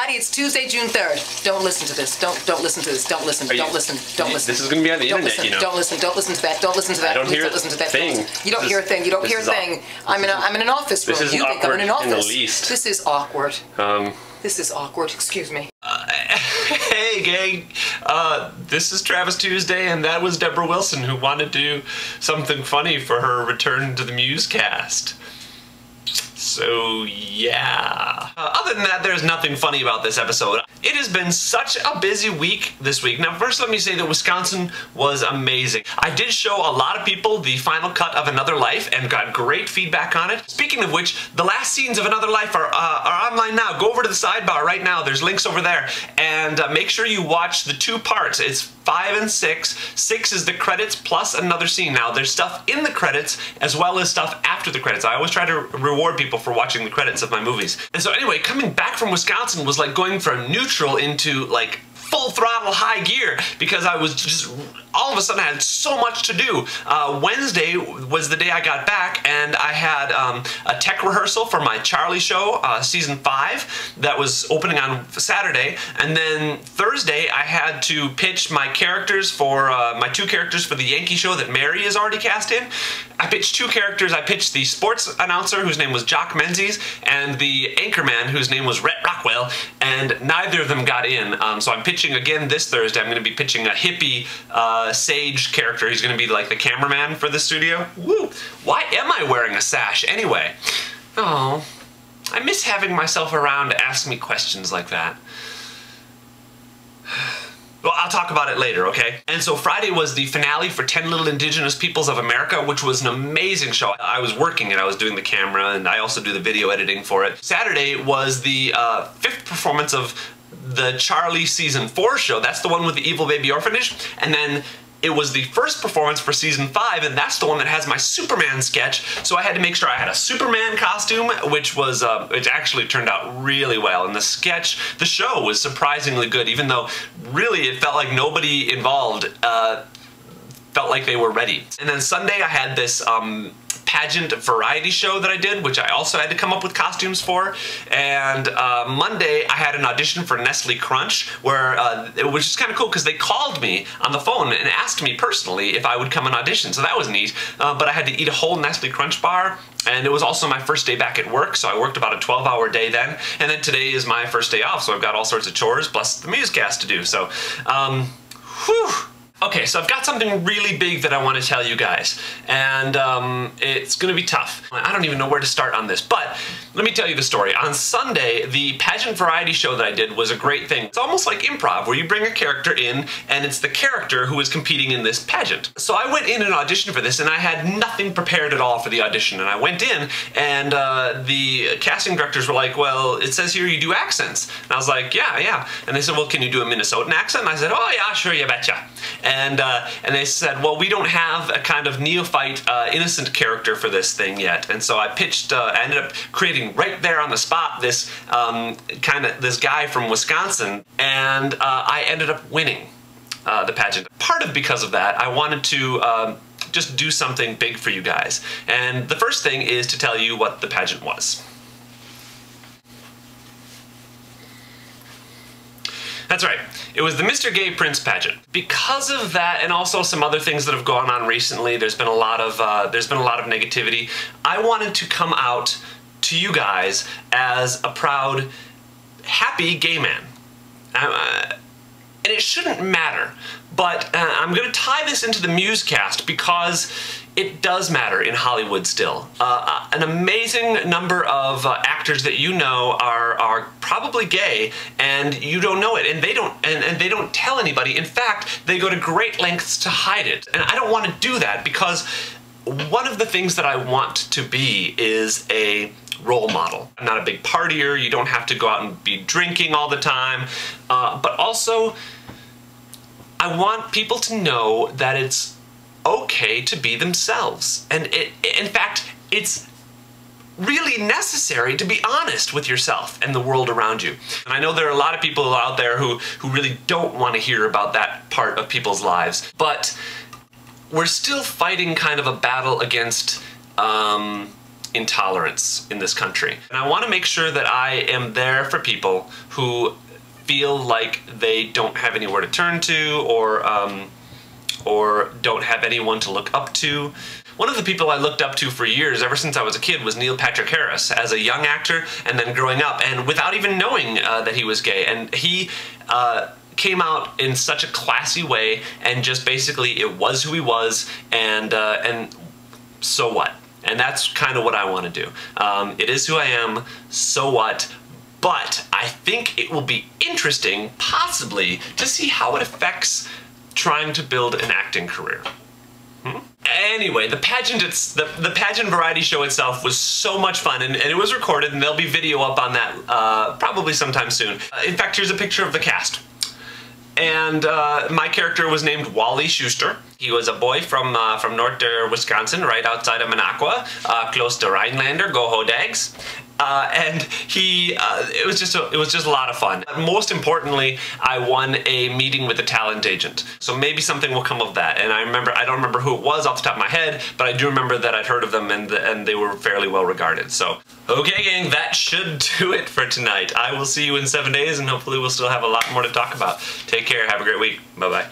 everybody. It's Tuesday, June 3rd. Don't listen to this. Don't listen to this. Don't listen. Don't listen. Don't listen. This is going to be on the internet, you know. Don't listen. Don't listen to that. Don't listen to that. I don't Please hear don't listen to that. thing. You don't hear a thing. You don't hear a thing. I'm in an office room. This isn't You think I'm in an awkward in the office. least. This is awkward. This is awkward. Excuse me. Hey gang, this is Travis Tuesday, and that was Debra Wilson, who wanted to do something funny for her return to the Musecast. So yeah. Other than that, there's nothing funny about this episode. It has been such a busy week this week. Now first let me say that Wisconsin was amazing. I did show a lot of people the final cut of Another Life and got great feedback on it. Speaking of which, the last scenes of Another Life are online now. Go over to the sidebar right now. There's links over there. And make sure you watch the 2 parts. It's 5 and 6. 6 is the credits plus another scene. Now there's stuff in the credits as well as stuff after the credits. I always try to reward people for watching the credits of my movies. And so anyway, coming back from Wisconsin was like going from neutral into like full throttle high gear, because I was just all of a sudden I had so much to do. Wednesday was the day I got back, and I had a tech rehearsal for my Charlie show, season 5, that was opening on Saturday, and then Thursday I had to pitch my characters for my 2 characters for the Yankee show that Mary is already cast in. I pitched 2 characters. I pitched the sports announcer, whose name was Jock Menzies, and the anchorman, whose name was Rhett Rockwell, and neither of them got in. So I'm pitching again this Thursday. I'm going to be pitching a hippie sage character. He's going to be like the cameraman for the studio. Woo! Why am I wearing a sash anyway? Oh, I miss having myself around to ask me questions like that. Well, I'll talk about it later, okay? And so Friday was the finale for 10 Little Indigenous Peoples of America, which was an amazing show. I was working it. I was doing the camera, and I also do the video editing for it. Saturday was the 5th performance of the Charlie season 4 show. That's the one with the Evil Baby Orphanage. And then it was the first performance for season 5, and that's the one that has my Superman sketch. So I had to make sure I had a Superman costume, which was, it actually turned out really well. And the sketch, the show was surprisingly good, even though really it felt like nobody involved felt like they were ready. And then Sunday I had this pageant variety show that I did, which I also had to come up with costumes for. And Monday I had an audition for Nestle Crunch, where it was just kind of cool because they called me on the phone and asked me personally if I would come and audition, so that was neat. But I had to eat a whole Nestle Crunch bar, and it was also my first day back at work, so I worked about a 12-hour day then. And then today is my first day off, so I've got all sorts of chores plus the Musecast to do. So, whew. Okay, so I've got something really big that I want to tell you guys, and it's going to be tough. I don't even know where to start on this, but let me tell you the story. On Sunday, the pageant variety show that I did was a great thing. It's almost like improv, where you bring a character in, and it's the character who is competing in this pageant. So I went in and auditioned for this, and I had nothing prepared at all for the audition, and I went in, and the casting directors were like, well, it says here you do accents. And I was like, yeah. And they said, well, can you do a Minnesotan accent? And I said, oh yeah, sure, you betcha. And they said, well, we don't have a kind of neophyte, innocent character for this thing yet. And so I pitched, I ended up creating right there on the spot this this guy from Wisconsin, and I ended up winning the pageant. Part of because of that, I wanted to just do something big for you guys. And the first thing is to tell you what the pageant was. That's right. It was the Mr. Gay Prince pageant. Because of that, and also some other things that have gone on recently, there's been a lot of negativity. I wanted to come out to you guys as a proud, happy gay man. And it shouldn't matter, but I'm going to tie this into the Musecast because it does matter in Hollywood still. An amazing number of actors that you know are probably gay, and you don't know it, and they don't tell anybody. In fact, they go to great lengths to hide it. And I don't want to do that, because one of the things that I want to be is a role model. I'm not a big partier. You don't have to go out and be drinking all the time, but also I want people to know that it's okay to be themselves. And in fact, it's really necessary to be honest with yourself and the world around you. And I know there are a lot of people out there who really don't want to hear about that part of people's lives, but we're still fighting kind of a battle against intolerance in this country. And I want to make sure that I am there for people who feel like they don't have anywhere to turn to, or don't have anyone to look up to. One of the people I looked up to for years, ever since I was a kid, was Neil Patrick Harris, as a young actor, and then growing up, and without even knowing that he was gay. And he came out in such a classy way, and just basically it was who he was, and so what? And that's kind of what I want to do. It is who I am, so what? But I think it will be interesting, possibly, to see how it affects trying to build an acting career. Anyway, the pageant variety show itself was so much fun, and it was recorded, and there'll be video up on that probably sometime soon. In fact, here's a picture of the cast. And my character was named Wally Schuster. He was a boy from North Wisconsin, right outside of Minocqua, close to Rhinelander, go Hodags. And it was just a lot of fun. Most importantly, I won a meeting with a talent agent. So maybe something will come of that. And I don't remember who it was off the top of my head, but I do remember that I'd heard of them, and they were fairly well regarded. So, okay gang, that should do it for tonight. I will see you in 7 days, and hopefully we'll still have a lot more to talk about. Take care, have a great week. Bye-bye.